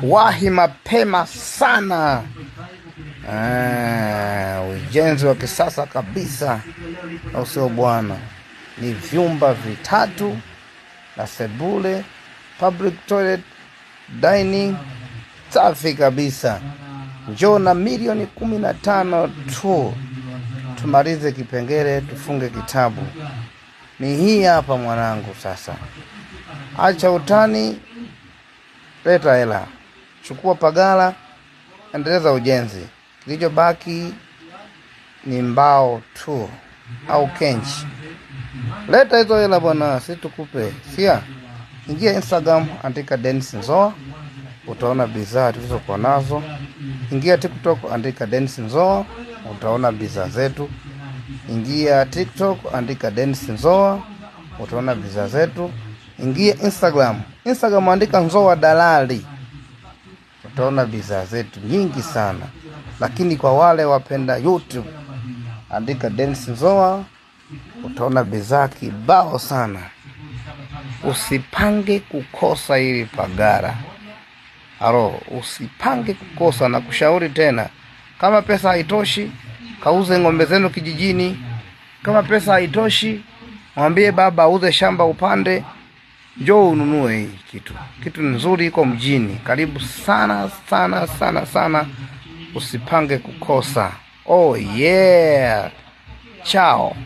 wahi mapema sana. Ujenzi wa kisasa kabisa, au sio bwana? Ni vyumba 3 na sebule, public toilet, dining, safi kabisa. Njoo na milioni 15 tu, tumalize kipengele, tufunge kitabu. Ni hii hapa mwanangu. Sasa acha utani, leta hela, chukua pagala, endeleza ujenzi. Kilichobaki ni mbao tu au kenchi. Leta hizo hela bwana, si tukupe. Sia, ingia Instagram, andika Dennis Nzoa, utaona bidhaa tulizokuwa nazo. Ingia TikTok, andika Dennis Nzoa, utaona bidhaa zetu. Ingia TikTok, andika Dennis Nzoa, utaona bidhaa zetu. Ingia Instagram, andika Nzoa Dalali, utaona bidhaa zetu nyingi sana. Lakini kwa wale wapenda YouTube, andika Dennis Nzoa, utaona bidhaa kibao sana. Usipange kukosa hili pagara. Usipange kukosa, na kushauri tena. Kama pesa haitoshi, kauze ng'ombe zenu kijijini. Kama pesa haitoshi, mwambie baba auze shamba upande. Njoo ununue hii kitu nzuri, iko mjini. Karibu sana sana sana sana. Usipange kukosa. Oh yeah. Ciao.